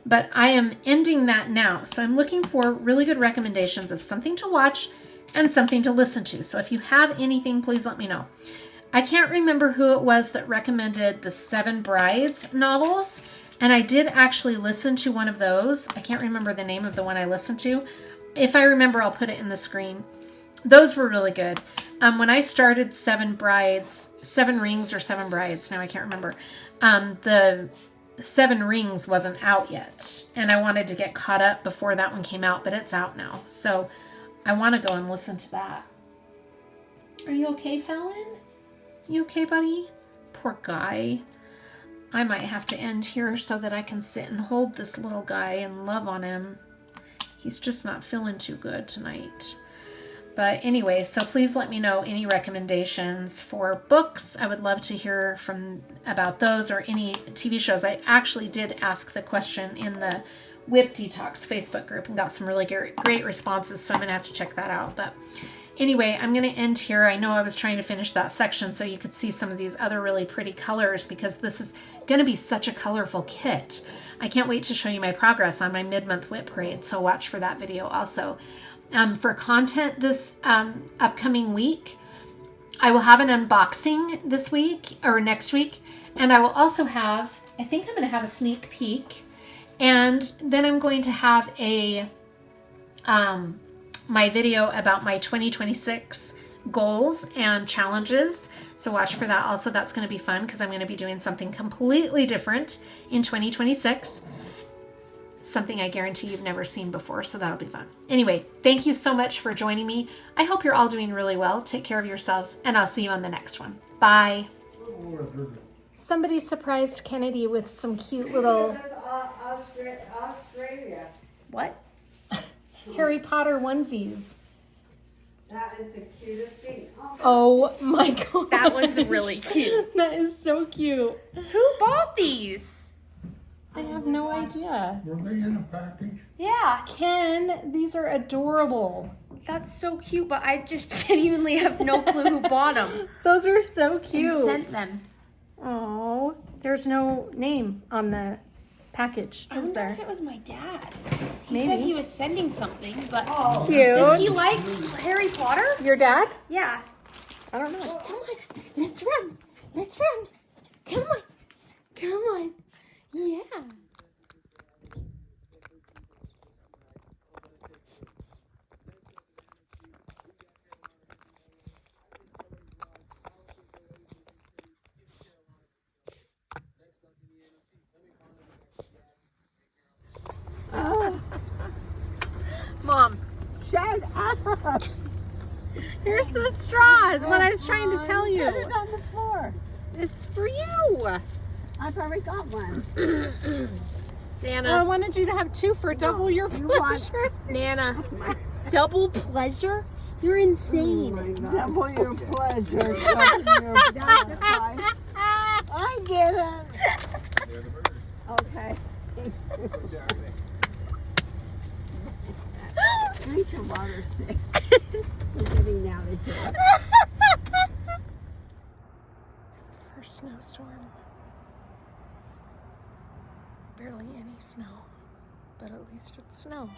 But I am ending that now. So I'm looking for really good recommendations of something to watch and something to listen to. So if you have anything, please let me know. I can't remember who it was that recommended the 7 Brides novels. And I did actually listen to one of those. I can't remember the name of the one I listened to. If I remember, I'll put it in the screen. Those were really good. When I started 7 Rings or 7 Brides, now I can't remember. The 7 Rings wasn't out yet. And I wanted to get caught up before that one came out, but it's out now. So I want to go and listen to that. Are you okay, Fallon? You okay, buddy? Poor guy. I might have to end here so that I can sit and hold this little guy and love on him. He's just not feeling too good tonight. But anyway, so please let me know any recommendations for books. I would love to hear about those or any TV shows. I actually did ask the question in the WIP Detox Facebook group and got some really great responses, so I'm going to have to check that out. But anyway, I'm going to end here. I know I was trying to finish that section so you could see some of these other really pretty colors because this is going to be such a colorful kit. I can't wait to show you my progress on my mid-month WIP parade, so watch for that video also. For content this upcoming week, I will have an unboxing this week or next week, and I will also have, I think I'm going to have a sneak peek, and then I'm going to have my video about my 2026 goals and challenges. So watch for that also. That's going to be fun because I'm going to be doing something completely different in 2026. Something I guarantee you've never seen before. So that'll be fun. Anyway, thank you so much for joining me. I hope you're all doing really well. Take care of yourselves and I'll see you on the next one. Bye. Somebody surprised Kennedy with some cute little... Australia. What? Harry Potter onesies. is the cutest thing. Oh my god. That one's really cute. That is so cute. Who bought these? I have no idea. Were they in a package? Yeah, Ken, these are adorable. that's so cute, but I just genuinely have no clue who bought them. Those are so cute. And sent them. Oh, there's no name on the package, I is wonder there? if it was my dad. He Maybe. said he was sending something, but Cute. does he like Harry Potter? Your dad? Yeah. I don't know. Come on, let's run. Let's run. Come on. Come on. Yeah. Mom, Shut up. here's the straws. What I was trying to tell Put you. it on the floor. It's for you. I've already got one. Nana. I wanted you to have two for double your You want pleasure. Nana. Double pleasure? You're insane. double your pleasure. Double your sacrifice. I get it. Okay. Drink your water, Sid. We're getting out of here. First snowstorm. Barely any snow, but at least it's snow.